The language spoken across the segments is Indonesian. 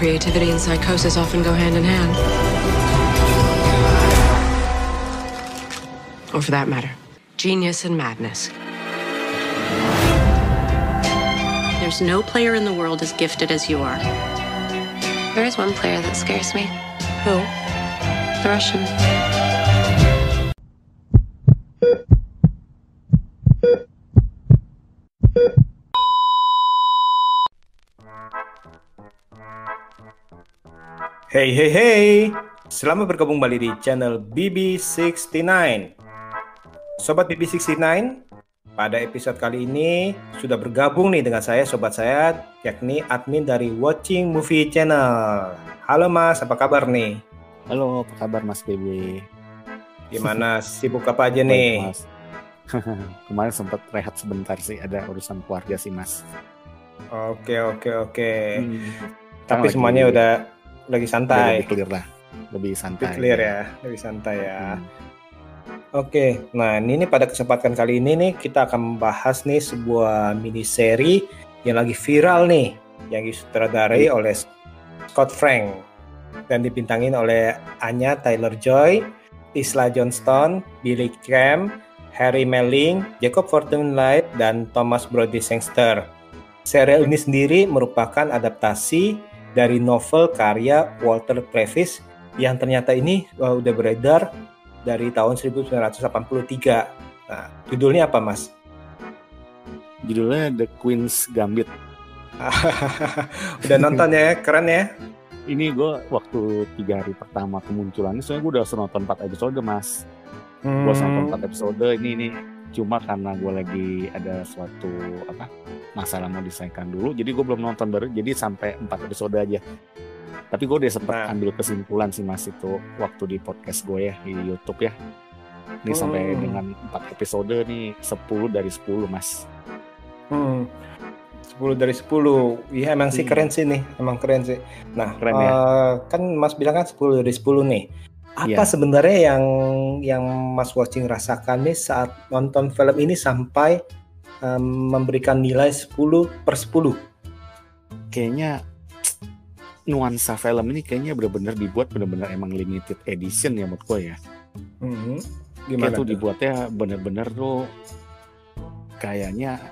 creativity and psychosis often go hand in hand. Or for that matter, genius and madness. There's no player in the world as gifted as you are. There is one player that scares me. Who? The Russian. Hey, selamat bergabung kembali di channel BB69. Sobat BB69, pada episode kali ini sudah bergabung nih dengan saya, sobat saya, yakni admin dari Watching Movie Channel. Halo Mas, apa kabar nih? Halo, apa kabar Mas BB? Gimana, sibuk apa aja nih? Baik, Mas. Kemarin sempat rehat sebentar sih, ada urusan keluarga sih Mas. Oke. Tapi Tapi semuanya udah lagi santai. lebih clear lah, lebih santai. Lebih santai ya. Oke, nah ini pada kesempatan kali ini nih kita akan membahas nih sebuah mini seri yang lagi viral nih, yang disutradarai oleh Scott Frank dan dibintangin oleh Anya Taylor-Joy, Isla Johnston, Billy Cramp, Harry Melling, Jacob Fortune-Light, dan Thomas Brody Sangster. Serial ini sendiri merupakan adaptasi dari novel karya Walter Travis yang ternyata ini udah beredar dari tahun 1983. Nah, judulnya apa, Mas? Judulnya The Queen's Gambit. Udah nonton ya? Keren ya? Ini gue waktu 3 hari pertama kemunculannya, soalnya gue udah nonton 4 episode Mas. Gue nonton 4 episode, ini cuma karena gue lagi ada suatu masalah mau diselesaikan dulu, jadi gue belum nonton baru, jadi sampai 4 episode aja. Tapi gue udah sempat ambil kesimpulan sih Mas, itu waktu di podcast gue ya, di YouTube ya. Ini sampai dengan 4 episode nih, 10 dari 10 Mas. 10 dari 10. Iya emang sih keren sih nih, emang keren sih. Nah, keren ya. Kan Mas bilang kan 10 dari 10 nih. Apa sebenarnya yang Mas Watching rasakan nih saat nonton film ini sampai memberikan nilai 10/10? Kayaknya nuansa film ini kayaknya benar-benar dibuat benar-benar emang limited edition ya menurut gue ya. Gimana tuh dibuatnya benar-benar tuh kayaknya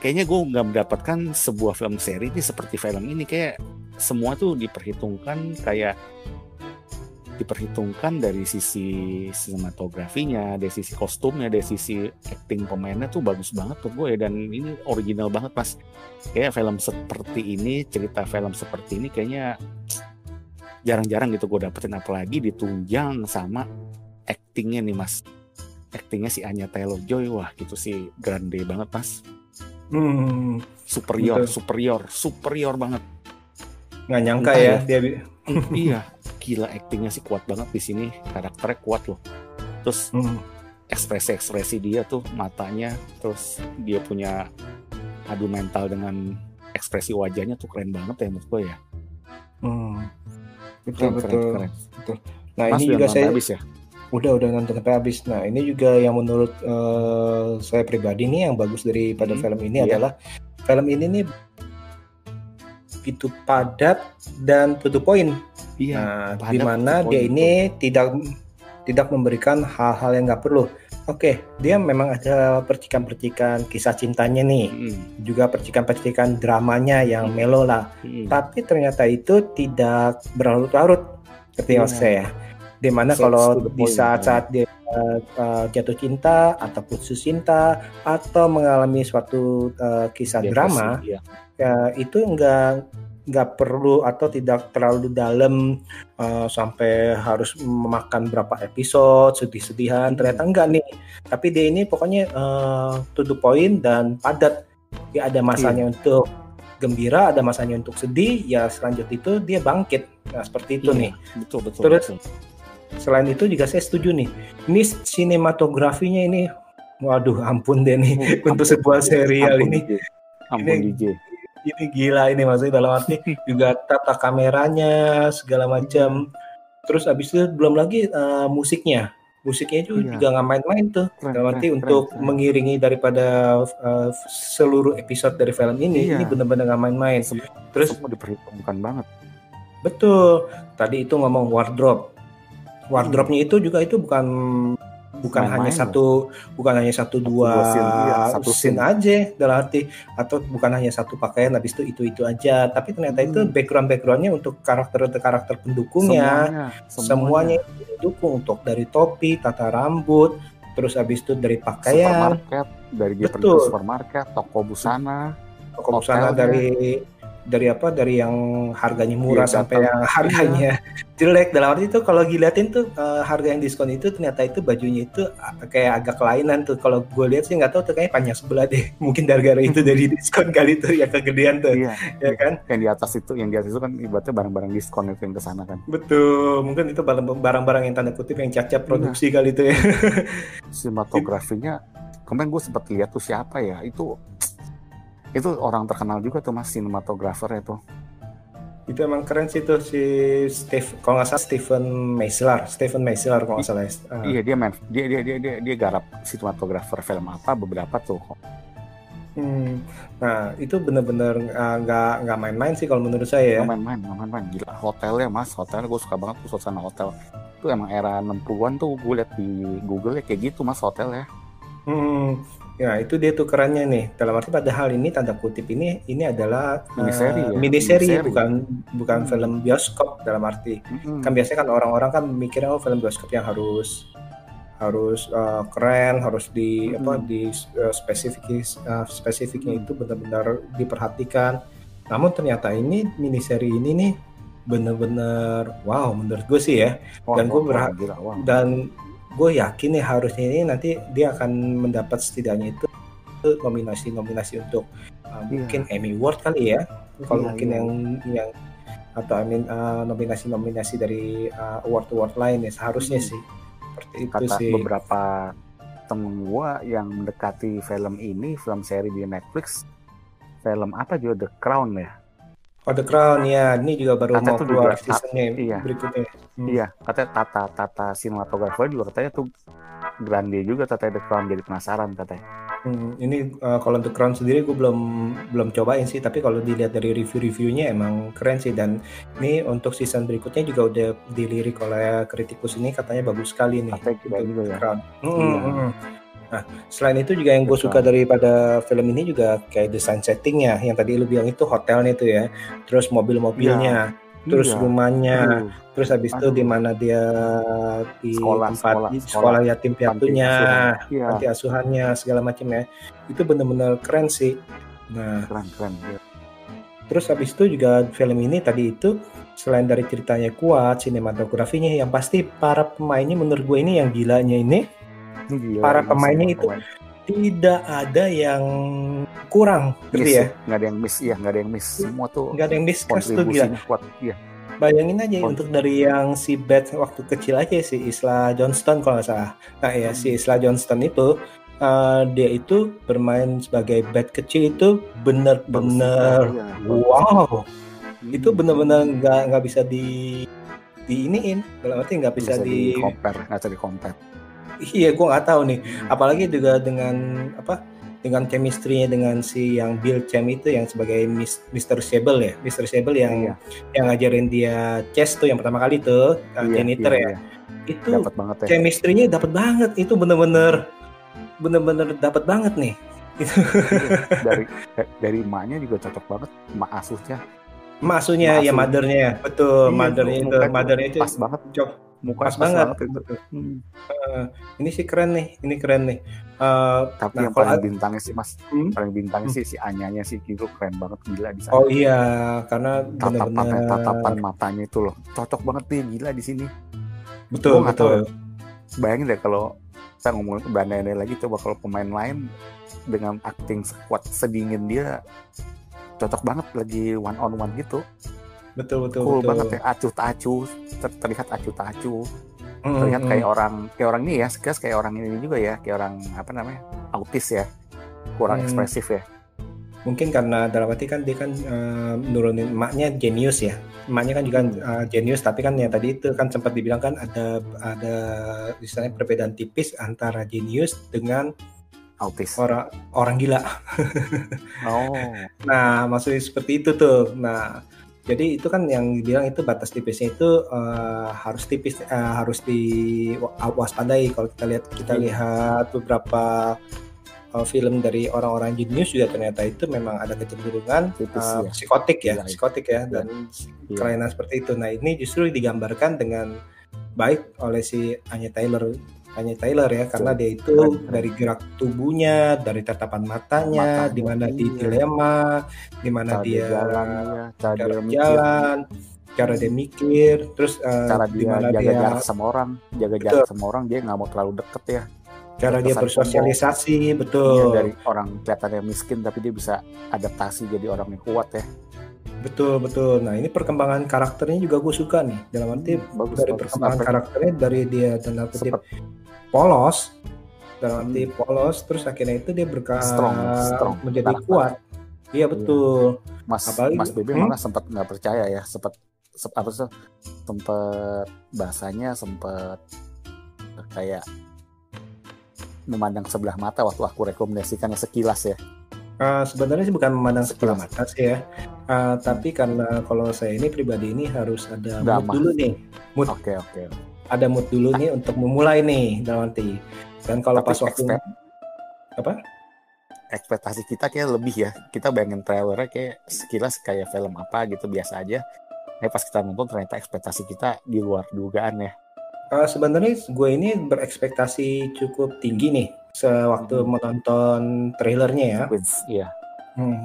gue nggak mendapatkan sebuah film seri ini seperti film ini, kayak semua tuh diperhitungkan dari sisi sinematografinya, dari sisi kostumnya, dari sisi acting pemainnya tuh bagus banget tuh gue, dan ini original banget Mas. Kayak film seperti ini, cerita film seperti ini kayaknya jarang-jarang gitu gue dapetin, apalagi ditunjang sama actingnya nih Mas. Actingnya si Anya Taylor-Joy, wah gitu sih grande banget Mas. Superior banget. Nggak nyangka ya dia. Iya, gila actingnya sih kuat banget di sini, karakternya kuat loh. Terus ekspresi dia tuh, matanya, terus dia punya adu mental dengan ekspresi wajahnya tuh keren banget ya menurut gue ya. Betul. Nah Mas ini juga saya habis ya. Udah nonton sampai habis. Nah ini juga yang menurut saya pribadi nih yang bagus daripada film ini adalah film ini nih begitu padat dan to the point. Nah, di mana dia ini tidak memberikan hal-hal yang nggak perlu. Oke, dia memang ada percikan-percikan kisah cintanya nih, juga percikan-percikan dramanya yang melo lah. Tapi ternyata itu tidak berlarut-larut, seperti maksud saya. Di mana kalau di saat-saat dia jatuh cinta atau putus cinta atau mengalami suatu kisah drama, itu nggak perlu atau tidak terlalu dalam sampai harus memakan berapa episode sedih-sedihan. Ternyata enggak nih, tapi dia ini pokoknya to the point dan padat. Dia ada masanya untuk gembira, ada masanya untuk sedih, ya selanjutnya itu dia bangkit. Nah seperti itu nih. Betul. Terus selain itu juga saya setuju nih, ini sinematografinya ini, waduh ampun deh nih untuk sebuah serial ini. Ampun DJ. Ini gila ini, maksudnya dalam arti juga tata kameranya segala macam. Terus abis itu belum lagi musiknya juga nggak main-main tuh. Dalam arti untuk mengiringi daripada seluruh episode dari film ini benar-benar nggak main-main. Terus semua diperhitungkan banget. Betul. Tadi itu ngomong wardrobe. Wardrobe-nya itu juga itu bukan hanya satu dua scene aja dalam arti, atau bukan hanya satu pakaian habis itu aja, tapi ternyata itu backgroundnya untuk karakter pendukungnya semuanya itu didukung, untuk dari topi, tata rambut, terus habis itu dari pakaian, supermarket, dari supermarket, toko busana dari yang harganya murah sampai yang harganya jelek. Dalam arti itu kalau dilihatin tuh harga yang diskon itu ternyata itu bajunya itu kayak agak kelainan tuh. Kalau gue lihat sih nggak tahu tuh kayaknya panjang sebelah deh. Mungkin gara-gara itu dari diskon kali itu yang kegedean tuh. Ya kan? Yang di atas itu kan ibaratnya barang-barang diskon itu yang kesana kan. Betul. Mungkin itu barang-barang yang tanda kutip yang cacat produksi kali itu ya. Sinematografinya kemarin gue sempat lihat tuh siapa ya itu orang terkenal juga tuh Mas, sinematografer itu. Itu emang keren sih tuh si kalau nggak salah Steven Meisler kalau nggak salah. Iya, dia garap sinematografer film apa beberapa tuh. Nah itu bener-bener nggak main-main sih kalau menurut saya ya. Nggak main-main. Gila hotelnya Mas, hotelnya gue suka banget tuh suasana hotel. Itu emang era 60-an tuh gue lihat di Google ya kayak gitu Mas hotelnya. Ya itu dia tuh kerennya nih. Dalam arti padahal ini tanda kutip ini adalah miniseri bukan film bioskop dalam arti. Kan biasanya kan orang-orang kan mikirnya film bioskop yang harus keren, harus di spesifiknya itu benar-benar diperhatikan. Namun ternyata ini miniseri ini nih benar-benar wow menurut gue sih ya. Dan gue yakin nih harusnya ini nanti dia akan mendapat setidaknya itu nominasi untuk mungkin Emmy Award kali ya. Kalau mungkin yang atau nominasi dari award lain ya seharusnya sih. Seperti itu kata sih. Beberapa temen gue yang mendekati film seri di Netflix, film apa juga The Crown ya. The Crown ya, ini juga baru mau keluar seasonnya berikutnya. Iya, katanya tata sinematografer juga katanya tuh grande juga katanya The Crown, jadi penasaran katanya. Ini kalau The Crown sendiri gue belum cobain sih, tapi kalau dilihat dari review-reviewnya emang keren sih, dan ini untuk season berikutnya juga udah dilirik oleh kritikus ini katanya bagus sekali nih untuk The Crown. Nah, selain itu juga yang gue suka daripada film ini juga kayak desain settingnya, yang tadi lu bilang itu hotelnya itu ya, terus mobil-mobilnya, terus rumahnya, terus habis itu di mana dia di sekolah yatim piatunya, panti asuhannya segala macam ya, itu benar-benar keren sih. Nah, keren. Terus habis itu juga film ini tadi itu selain dari ceritanya kuat, sinematografinya, yang pasti para pemainnya menurut gue ini yang gilanya ini. Para pemainnya itu tidak ada yang kurang, gitu ya. Nggak ada yang miss. Semua tuh. Nggak ada yang miss, tuh gila. Kuat, iya. Bayangin aja untuk dari yang si Beth waktu kecil aja, si Isla Johnston kalau nggak salah. Nah ya si Isla Johnston itu dia itu bermain sebagai Beth kecil itu bener-bener wow. Itu bener-bener nggak bisa diiniin, dalam arti nggak bisa di compare. Iya, gue nggak tahu nih. Apalagi juga dengan chemistry-nya dengan si yang Bill Chem itu yang sebagai Mr. Sable ya, Mr. Sable yang ngajarin dia chess tuh yang pertama kali tuh, janitor ya. Itu chemistry-nya dapat banget. Itu bener-bener dapat banget nih. Dari emaknya juga cocok banget, emak asuhnya ya, mothernya, betul, mothernya itu pas banget, muka pas banget itu. Ini sih keren nih. Tapi yang paling bintangnya sih Mas, paling bintangnya sih si Anyanya sih gitu, keren banget, gila di sana. Oh iya, karena tatapan matanya itu loh, cocok banget nih, gila di sini. Betul. Bayangin deh kalau kita ngomongin bandanya lagi, coba kalau pemain lain dengan acting sekuat sedingin dia, cocok banget lagi one on one gitu. Betul. Banget ya, terlihat acuh tak acuh. Terlihat kayak orang ini ya, sekilas kayak orang ini juga ya, kayak orang autis ya, kurang ekspresif ya. Mungkin karena dalam arti kan dia kan nurunin emaknya jenius ya. Emaknya kan juga jenius, tapi kan yang tadi itu kan sempat dibilang kan ada misalnya perbedaan tipis antara jenius dengan autis, orang gila. Nah, maksudnya seperti itu tuh. Nah, Jadi itu kan yang dibilang itu batas tipisnya itu harus tipis, harus diwaspadai. Kalau kita lihat beberapa film dari orang-orang jenius juga ternyata itu memang ada kecenderungan psikotik ya dan kelainan seperti itu. Nah ini justru digambarkan dengan baik oleh si Anya Taylor ya, karena dia itu dari gerak tubuhnya, dari tatapan matanya, di mana di dilema, di mana dia cara jalan, cara dia mikir, terus cara dia jaga jarak sama orang, dia nggak mau terlalu deket ya. Cara dia bersosialisasi, betul. Dari orang kelihatannya miskin tapi dia bisa adaptasi jadi orang yang kuat ya. Betul. Nah ini perkembangan karakternya juga gue suka nih. Dalam arti perkembangan karakternya dari dia tanda kutip polos, dalam arti polos, terus akhirnya itu dia strong menjadi kuat. Iya betul. Mas Bebe malah sempat nggak percaya ya, sempat bahasanya sempat kayak memandang sebelah mata waktu aku rekomendasikannya sekilas ya. Sebenarnya sih bukan memandang sebelah mata sih ya, tapi karena kalau saya ini pribadi ini harus ada mood dulu nih. Oke. Ada mood dulu nih untuk memulai nih dalam arti. Dan kalau pas waktu ekspektasi kita kayak lebih ya. Kita bayangin trailernya kayak sekilas kayak film apa gitu biasa aja. Pas kita nonton ternyata ekspektasi kita di luar dugaan ya. Sebenarnya gue ini berekspektasi cukup tinggi nih sewaktu menonton trailernya ya. Iya.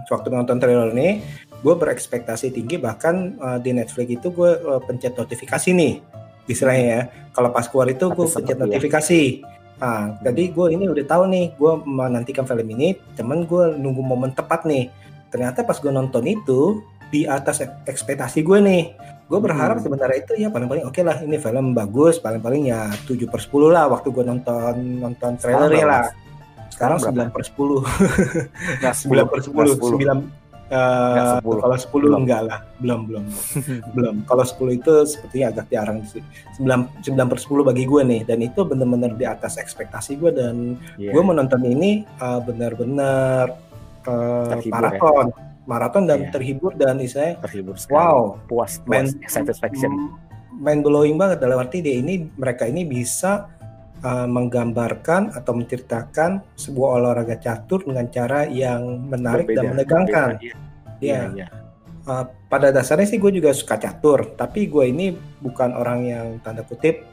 Waktu menonton trailer nih, gue berekspektasi tinggi, bahkan di Netflix itu gue pencet notifikasi nih, istilahnya ya. Kalau pas keluar itu gue pencet notifikasi. Jadi gue ini udah tahu nih, gue menantikan film ini, cuman gue nunggu momen tepat nih. Ternyata pas gue nonton itu di atas ekspektasi gue nih. Gue berharap sebenarnya itu ya paling-paling oke lah, ini film bagus, paling-paling ya 7/10 lah waktu gue nonton trailernya lah. Sekarang 9/10. 9/10. Kalau 10 enggak lah, belum. Kalau 10 itu sepertinya agak jarang sih. 9/10 bagi gue nih, dan itu benar-benar di atas ekspektasi gue, dan gue menonton ini benar-benar maraton dan terhibur, dan istilahnya wow, puas satisfaction, mind blowing banget. Dalam arti mereka ini bisa menggambarkan atau menceritakan sebuah olahraga catur dengan cara yang menarik dan menegangkan. Pada dasarnya sih gue juga suka catur, tapi gue ini bukan orang yang tanda kutip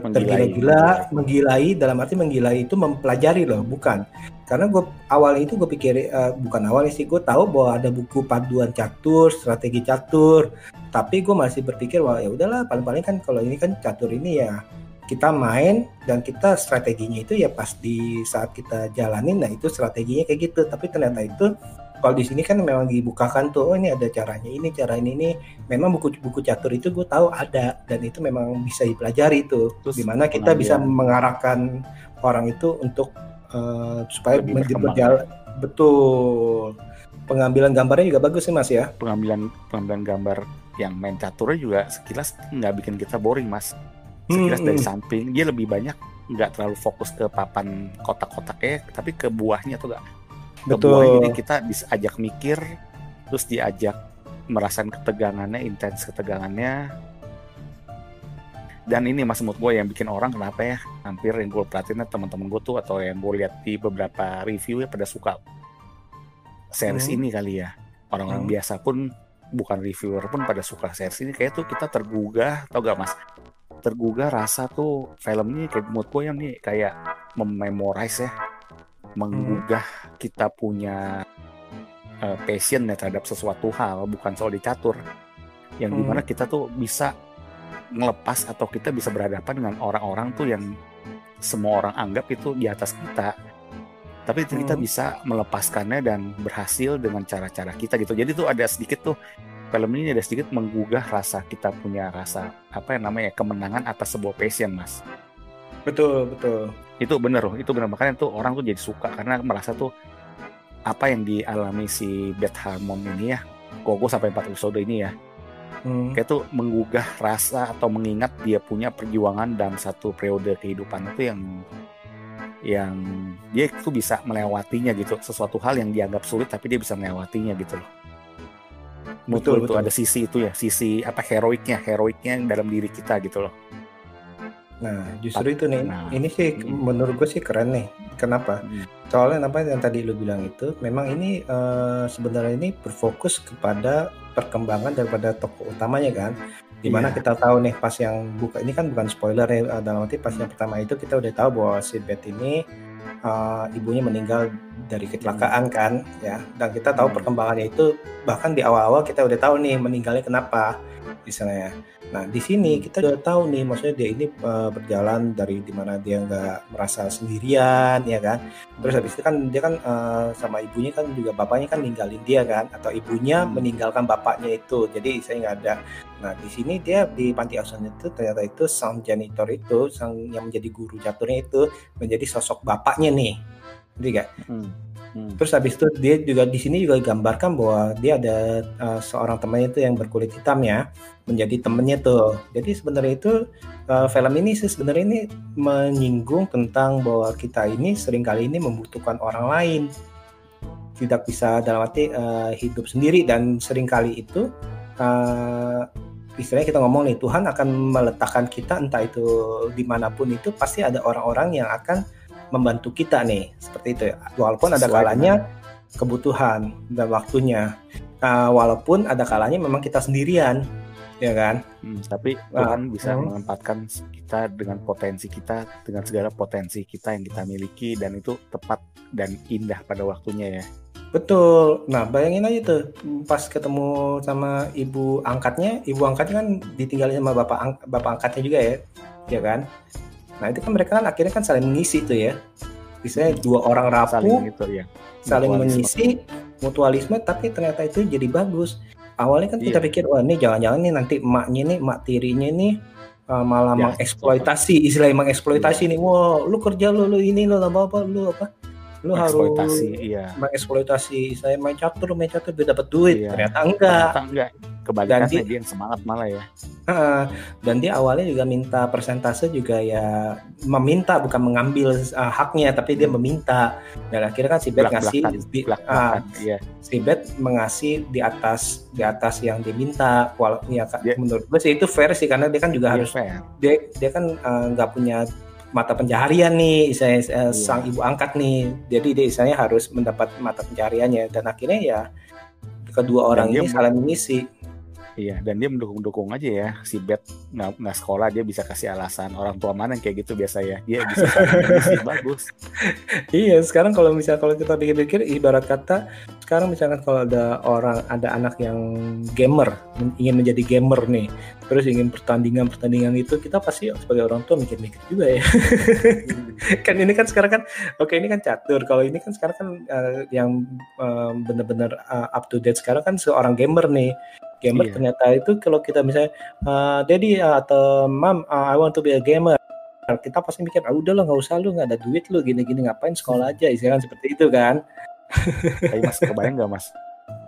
tergila-gila, menggilai, dalam arti menggilai itu mempelajari loh, bukan. Karena gue awalnya itu gue pikir bukan awalnya sih, gue tahu bahwa ada buku panduan catur, strategi catur, tapi gue masih berpikir wah ya udahlah, paling-paling kan kalau ini kan catur ini ya kita main dan kita strateginya itu ya pas di saat kita jalanin, nah itu strateginya kayak gitu. Tapi ternyata itu kalau di sini kan memang dibukakan tuh, oh ini ada caranya, ini cara ini. Memang buku-buku catur itu gue tahu ada, dan itu memang bisa dipelajari tuh. Dimana kita bisa mengarahkan orang itu untuk supaya berjalan betul. Pengambilan gambarnya juga bagus sih Mas ya. Pengambilan gambar yang main caturnya juga sekilas nggak bikin kita boring Mas. Sekilas dari samping dia lebih banyak nggak terlalu fokus ke papan kotak-kotaknya, tapi ke buahnya tuh nggak. Betul. Jadi kita diajak mikir, terus diajak merasakan ketegangannya, intens ketegangannya. Dan ini Mas, menurut gue yang bikin orang kenapa ya, hampir yang gue perhatiin teman-teman gue tuh, atau yang gue lihat di beberapa review ya, pada suka series ini kali ya. Orang-orang biasa pun, bukan reviewer pun pada suka series ini. Kayak tuh kita tergugah, tau gak Mas? Tergugah rasa tuh film ini kayak menurut gue yang nih kayak mememorize ya, menggugah kita punya passion ya terhadap sesuatu hal, bukan soal dicatur, yang dimana kita tuh bisa ngelepas atau kita bisa berhadapan dengan orang-orang tuh yang semua orang anggap itu di atas kita, tapi kita bisa melepaskannya dan berhasil dengan cara-cara kita gitu. Jadi tuh ada sedikit tuh film ini ada sedikit menggugah rasa kita punya rasa apa yang namanya kemenangan atas sebuah passion Mas. Betul. Itu bener makanya tuh orang tuh jadi suka karena merasa tuh apa yang dialami si Beth Harmon ini ya, gue sampai 4 episode ini ya, kayak tuh menggugah rasa atau mengingat dia punya perjuangan dalam satu periode kehidupan itu yang dia tuh bisa melewatinya gitu, sesuatu hal yang dianggap sulit tapi dia bisa melewatinya gitu loh. Betul, betul. ada sisi itu ya, sisi apa heroiknya yang dalam diri kita gitu loh. Nah, justru itu nih, Nah, ini sih menurut gue sih keren nih. Kenapa? Soalnya apa yang tadi lu bilang itu, memang ini sebenarnya ini berfokus kepada perkembangan daripada tokoh utamanya kan. Dimana Iya. kita tahu nih pas yang buka ini kan bukan spoiler ya, dalam arti pas yang pertama itu kita udah tahu bahwa si Beth ini ibunya meninggal dari kecelakaan kan, ya. Dan kita tahu perkembangannya itu bahkan di awal-awal kita udah tahu nih meninggalnya kenapa, misalnya. Nah di sini kita udah tahu nih, maksudnya dia ini berjalan dari dimana dia nggak merasa sendirian, ya kan. Terus habis itu kan dia kan sama ibunya kan juga bapaknya kan ninggalin dia kan, atau ibunya meninggalkan bapaknya itu, jadi saya nggak ada. Nah di sini dia di panti asuhan itu ternyata itu sang janitor itu, sang yang menjadi guru caturnya itu menjadi sosok bapaknya nih, ngerti gak? Terus habis itu dia juga di sini juga gambarkan bahwa dia ada seorang temannya itu yang berkulit hitam ya, menjadi temennya tuh. Jadi sebenarnya itu film ini sih sebenarnya ini menyinggung tentang bahwa kita ini seringkali ini membutuhkan orang lain, tidak bisa dalam arti hidup sendiri, dan seringkali itu istilahnya kita ngomong nih, Tuhan akan meletakkan kita entah itu dimanapun itu pasti ada orang-orang yang akan membantu kita nih, seperti itu ya. Walaupun ada kalanya kebutuhan dan waktunya, walaupun ada kalanya memang kita sendirian, ya kan. Tapi Tuhan bisa menempatkan kita dengan potensi kita, dengan segala potensi kita yang kita miliki, dan itu tepat dan indah pada waktunya ya. Betul. Nah bayangin aja tuh pas ketemu sama ibu angkatnya kan ditinggalin sama bapak angkatnya juga ya kan. Nah itu kan mereka kan akhirnya kan saling mengisi tuh ya. Misalnya dua orang rapuh saling mengisi, mutualisme, tapi ternyata itu jadi bagus. Awalnya kan kita pikir, wah ini jangan-jangan nih nanti emak tirinya nih malah mengeksploitasi, istilahnya mengeksploitasi nih. Wah lu kerja lu ini lu apa lu harus mengeksploitasi, saya main catur biar dapat duit. Ternyata enggak. Kebalikannya dia yang semangat malah ya. Dan dia awalnya juga minta persentase juga ya, meminta bukan mengambil haknya, tapi dia meminta. Dan akhirnya kan si Beth ngasih si Beth mengasih di atas yang diminta. Menurut gue sih itu fair sih, karena dia kan juga harus dia kan nggak punya mata pencaharian nih, sang ibu angkat nih, jadi dia istilahnya harus mendapat mata pencahariannya, dan akhirnya ya kedua orang ini saling mengisi. Iya, dan dia mendukung aja ya, si Beth nggak sekolah, dia bisa kasih alasan. Orang tua mana yang kayak gitu biasa ya, dia bisa mengisi. Bagus. Iya, sekarang kalau kita pikir-pikir, ibarat kata sekarang misalkan kalau ada anak yang gamer, ingin menjadi gamer nih, terus ingin pertandingan itu, kita pasti sebagai orang tua mikir-mikir juga ya. Kan ini kan sekarang kan, ini kan catur. Kalau ini kan sekarang kan yang benar-benar up to date sekarang kan seorang gamer nih. Ternyata itu kalau kita misalnya Daddy atau Mom, I want to be a gamer, kita pasti mikir, udahlah nggak usah, lu nggak ada duit, lu gini-gini ngapain sekolah aja, istilahnya seperti itu kan. Tapi Mas, kebayang nggak Mas,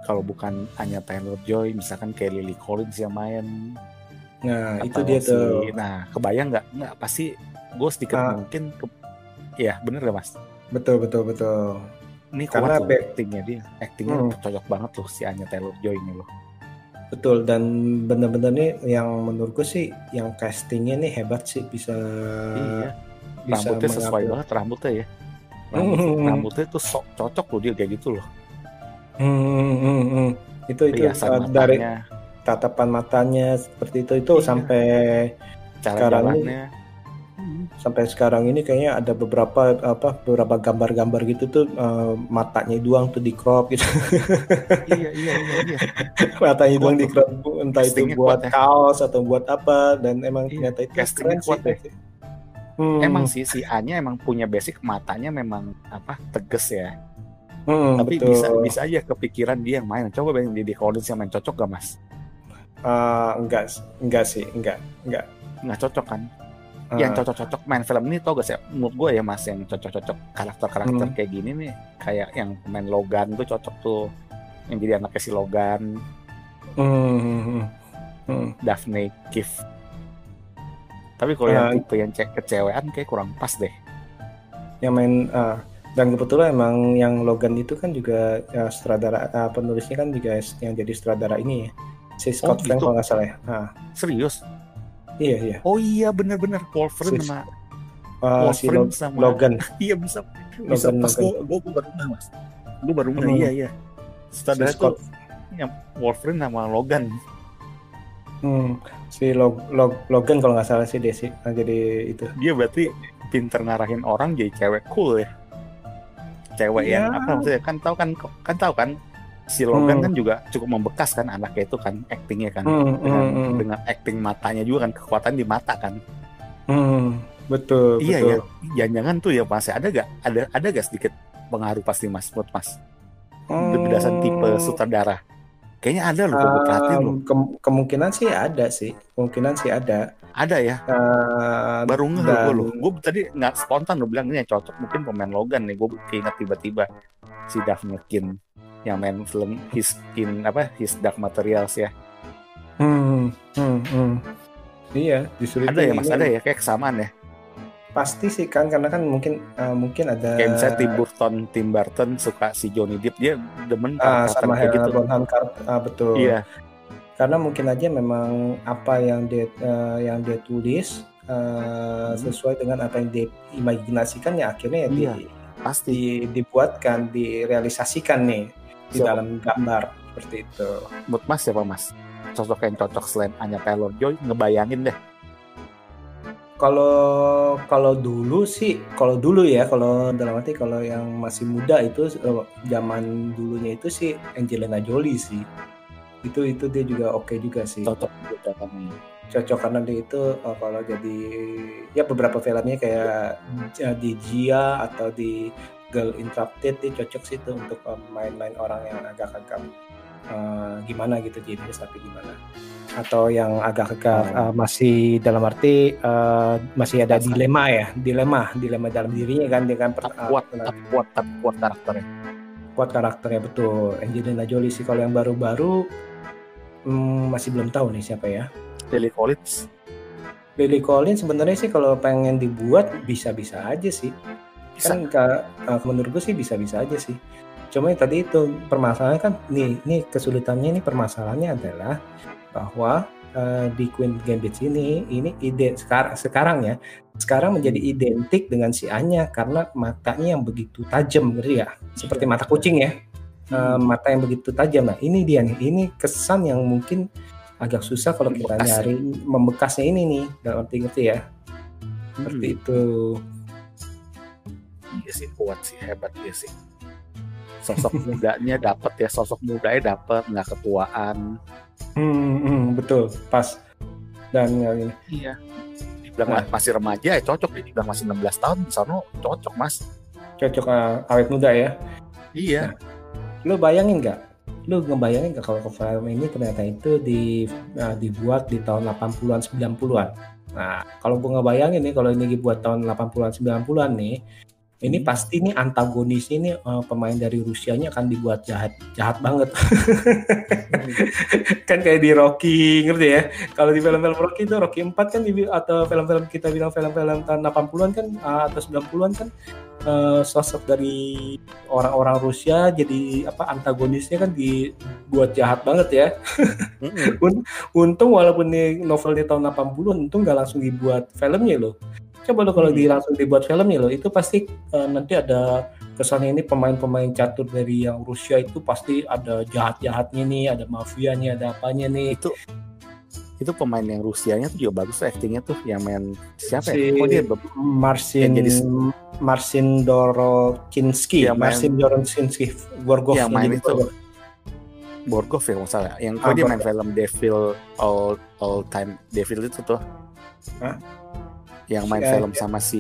kalau bukan Anya Taylor-Joy, misalkan kayak Lily Collins yang main. Nah itu dia tuh. Nah kebayang nggak pasti gue sedikit mungkin ya bener gak Mas? Betul. Ini karena actingnya cocok banget loh si Anya Taylor-Joy ini loh. Betul, dan bener-bener nih yang menurut gue sih yang castingnya nih hebat sih, bisa rambutnya sesuai banget rambutnya ya. Rambutnya tuh cocok loh dia kayak gitu loh. Itu dari tatapan matanya seperti itu sampai sekarang ini kayaknya ada beberapa gambar-gambar gitu tuh, matanya doang tuh di crop gitu. Iya. Matanya doang di crop, entah itu buat kaos atau buat apa, dan emang ternyata itu keren sih. Emang sih si Anya emang punya basic, matanya memang tegas ya. Tapi betul. bisa aja kepikiran dia yang main. Coba bayangin Lily Collins yang main, cocok gak Mas? Enggak sih, enggak cocok kan. Yang cocok main film ini tau gak sih, menurut gue ya Mas, yang cocok karakter kayak gini nih, kayak yang main Logan tuh cocok tuh, yang jadi anaknya si Logan, Daphne Keith. Tapi kalau yang tipe yang kecewean kayak kurang pas deh. Yang main Dan kebetulan emang yang Logan itu kan juga ya, sutradara penulisnya kan juga yang jadi sutradara ini ya. Si Scott Frank gitu? kalau nggak salah ya. Serius? Iya. Oh iya benar-benar Wolverine sama Si Wolverine sama Logan. Iya bisa Logan, pas Logan. gue baru ngeh mas. Gue baru ngeh iya. Sutradara Si Scott. tuh yang Wolverine sama Logan. Si Logan kalau nggak salah sih Desi. Nah, jadi itu. Dia berarti pinter ngarahin orang jadi cewek cool ya. Cewek yang apa maksudnya kan tahu kan si Logan kan juga cukup membekas kan anaknya itu kan aktingnya kan dengan akting matanya juga kan kekuatan di mata kan. Betul. Iya ya. Jangan-jangan tuh ya masih ada gak sedikit pengaruh pasti mas buat mas berdasarkan tipe sutradara. Kayaknya ada loh gue perhatiin loh. Kemungkinan sih ada. Ada ya. Baru ngeh loh. Gue tadi nggak spontan lo bilang ini yang cocok mungkin pemain Logan nih. Gue keinget tiba-tiba si Daphne Keane yang main film His Dark Materials ya. Iya, justru ada ya mas, ada ya kayak kesamaan ya. Pasti sih kan karena kan mungkin ada kayak misalnya Tim Burton suka si Johnny Depp, dia demen sama kayak gitu. Bonham Carter, betul. Iya. Karena mungkin aja memang apa yang dia tulis sesuai dengan apa yang dia imajinasikan ya akhirnya ya pasti dibuatkan, direalisasikan nih di dalam gambar seperti itu. Menurut mas siapa mas? Sosok yang cocok selain Anya Taylor-Joy, ngebayangin deh. Kalau dulu ya, kalau dalam arti kalau yang masih muda itu zaman dulunya itu sih Angelina Jolie sih. Itu dia juga oke juga sih. Cocok karena dia itu kalau jadi ya beberapa filmnya kayak di Gia atau di Girl Interrupted dia cocok sih itu untuk main-main orang yang agak-agak gimana gitu jenis tapi gimana atau yang agak-agak masih dalam arti masih ada dilema dalam dirinya kan dia kan kuat karakternya betul. Angelina Jolie sih kalau yang baru-baru masih belum tahu nih siapa ya. Lily Collins sebenarnya sih kalau pengen dibuat bisa-bisa aja sih. Kan menurut gue sih bisa-bisa aja sih. Cuma yang tadi itu permasalahannya kan nih kesulitannya permasalahannya adalah bahwa di Queen's Gambit ini ide sekarang menjadi identik dengan si Anya karena matanya yang begitu tajam gitu ya, seperti mata kucing ya. Mata yang begitu tajam. Nah, ini dia nih. Ini kesan yang mungkin agak susah kalau kita nyari membekasnya ini nih, dalam arti ngerti ya. Seperti itu. Iya sih, kuat sih, hebat dia sih. Sosok mudanya dapat, nggak ketuaan. Betul, pas. Dan ini. Iya. Dibilang masih remaja ya cocok, dibilang masih 16 tahun misalnya cocok mas. Cocok awet muda ya. Iya. Nah, lu ngebayangin nggak kalau film ini ternyata itu dibuat di tahun 80-an 90-an. Nah, kalau gue ngebayangin nih kalau ini dibuat tahun 80-an 90-an nih, ini pasti nih antagonis ini pemain dari Rusianya akan dibuat jahat banget. Kan kayak di Rocky, ngerti ya? Kalau di film-film Rocky itu Rocky 4 kan atau film-film kita bilang film-film tahun 80-an kan atau 90-an kan sosok dari orang-orang Rusia jadi antagonisnya kan dibuat jahat banget ya. Untung walaupun ini novel di tahun 80-an, untung nggak langsung dibuat filmnya loh. Coba lo kalau langsung dibuat filmnya loh, itu pasti nanti ada kesannya ini pemain-pemain catur dari yang Rusia itu pasti ada jahat-jahatnya nih, ada mafianya, ada apanya nih. Itu pemain yang Rusianya tuh juga bagus aktingnya tuh, yang main siapa ya? Marcin Dorokinski, Borgov yang main itu. Borgov ya masalah. Yang dia main film Devil All Time Devil itu tuh. Yang main film sama si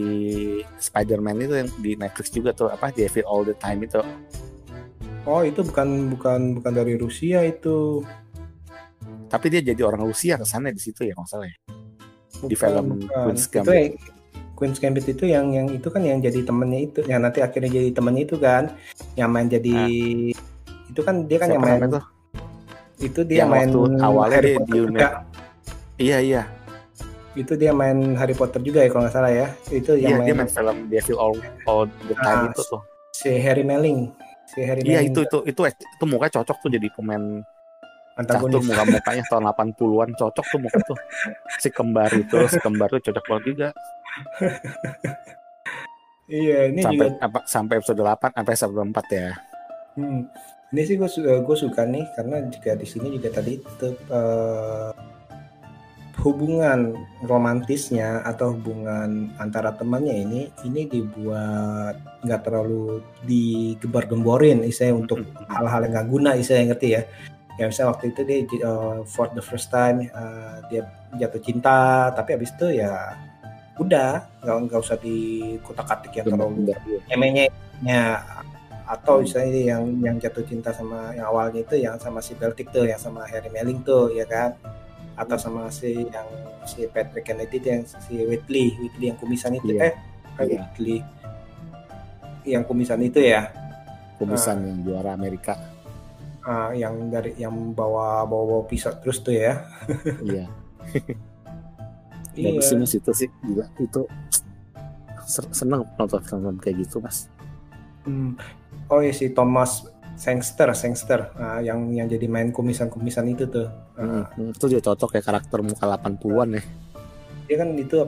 Spider-Man itu yang di Netflix juga tuh, Devil All the Time itu. Oh, itu bukan dari Rusia itu. Tapi dia jadi orang Rusia kesannya di situ ya masalah ya. Di film Queen's Gambit. Queen's Gambit itu yang itu kan yang jadi temennya itu, yang nanti akhirnya jadi temennya itu kan, yang main jadi itu kan dia kan yang main itu dia yang main awalnya Harry Potter juga. Iya. Itu dia main Harry Potter juga ya kalau nggak salah ya. Itu yang dia main film Devil All the Time itu tuh. Si Harry Melling. Iya itu mukanya cocok tuh jadi pemain catur, antagonis. mukanya tahun 80-an cocok tuh muka tuh. Si kembar tuh cocok banget juga. Iya, ini sampai episode 8 sampai episode 4 ya. Ini sih gue suka nih karena juga di sini juga tadi itu hubungan romantisnya atau hubungan antara temannya ini dibuat nggak terlalu digembar-gemborin istilahnya untuk hal-hal yang nggak guna istilahnya, ngerti ya. Ya misalnya waktu itu dia for the first time dia jatuh cinta, tapi abis itu ya udah nggak usah dikutak-katik yang terlalu emenya, atau misalnya yang jatuh cinta sama yang awalnya itu yang sama si Beltic tuh, yang sama Harry Melling tuh ya kan, atau sama si Patrick Kennedy yang si Whitley yang kumisan itu Whitley yang kumisan itu ya, kumisan yang juara Amerika, yang bawa pisau terus tuh ya. Iya. Bagus sih mas, itu sih gila, itu seneng nonton film kayak gitu mas. Oh ya si Thomas Sangster, yang jadi main kumisan itu tuh. Itu juga cocok ya, karakter muka 80-an ya. Dia kan itu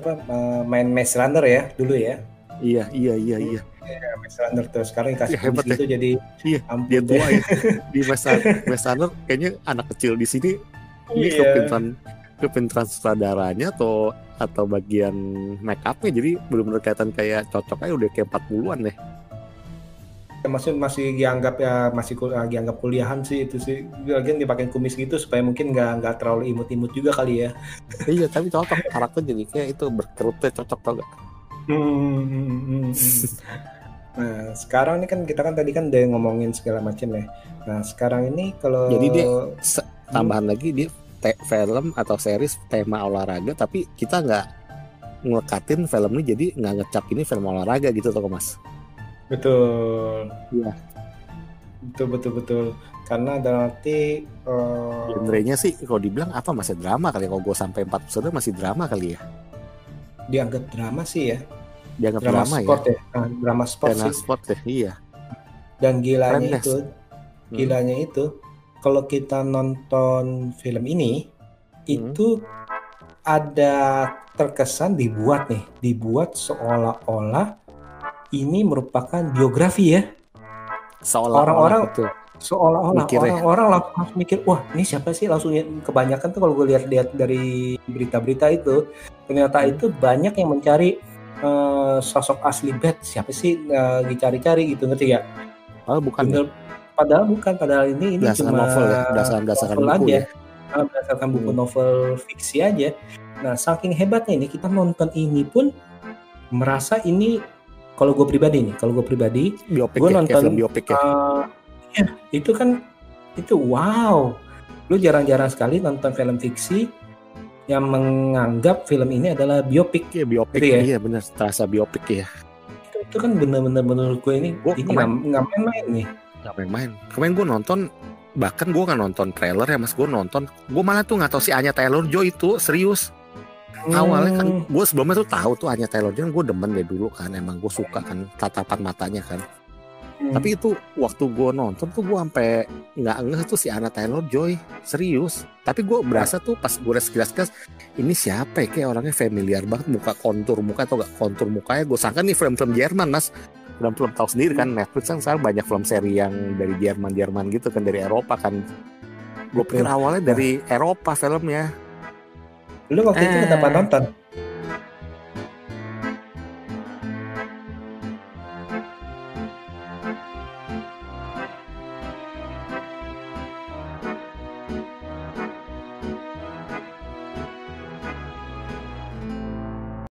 main Maze Runner ya dulu ya. Iya. Ya, Maze Runner tuh sekarang dikasih kumis gitu ya. Jadi dia tua ya. Di Maze Runner kayaknya anak kecil di sini ini kepintaran sutradaranya atau bagian make up-nya, jadi benar-benar kelihatan kayak cocok aja, udah kayak 40-an deh. Masih dianggap dianggap kuliahan sih itu sih. Lagian dipakai kumis gitu supaya mungkin nggak terlalu imut-imut juga kali ya. Iya, tapi cocok karakter jadi kayak itu berkerutnya cocok tau gak? Nah sekarang ini kan kita kan tadi kan udah ngomongin segala macam ya. Nah sekarang ini kalau jadi dia tambahan lagi dia film atau series tema olahraga, tapi kita nggak ngekatin film ini jadi nggak ngecap ini film olahraga gitu tuh mas. Betul. Iya. Betul. Karena dalam arti genrenya sih kalau dibilang apa, masih drama kali. Kalau gue sampai 4 episode masih drama kali ya. Dianggap drama sih ya. Dianggap drama sport ya. Drama sport sih. Sport ya, iya. Dan gilanya itu kalau kita nonton film ini itu ada terkesan dibuat seolah-olah ini merupakan biografi ya. Orang-orang orang langsung mikir, wah ini siapa sih, langsung kebanyakan tuh kalau gue lihat dari berita-berita itu ternyata itu banyak yang mencari sosok asli Bat siapa sih, dicari-cari gitu, ngerti gak? Oh bukan. Padahal ini berdasarkan cuma novel ya, berdasarkan buku aja. ya. Berdasarkan buku novel fiksi aja. Nah saking hebatnya ini kita nonton ini pun merasa ini, kalau gue pribadi biopik gue ya, nonton film biopik ya. Itu kan wow, lu jarang-jarang sekali nonton film fiksi yang menganggap film ini adalah biopik. Iya biopik, iya benar, terasa biopik ya. Itu kan benar-benar menurut gue ini nggak main-main nih. Gak main-main. Kemarin gue nonton, bahkan gue gak nonton trailer ya mas, gue malah tuh gak tahu si Anya Taylor-Joy itu serius. Awalnya kan gue sebelumnya tuh tahu tuh Anya Taylor-Joy, gue demen deh dulu kan, emang gue suka kan tatapan matanya kan. Tapi itu waktu gue nonton tuh gue sampai nggak ngeh tuh si Anya Taylor-Joy serius. Tapi gue berasa tuh pas gue sekilas ini siapa ya, kayak orangnya familiar banget, kontur muka atau gak kontur mukanya. Gue sangka nih film-film Jerman mas. Film tahu sendiri kan, Netflix kan sekarang banyak film seri yang dari Jerman gitu kan, dari Eropa kan. Gue pikir awalnya dari Eropa filmnya. Lu waktu itu kenapa nonton?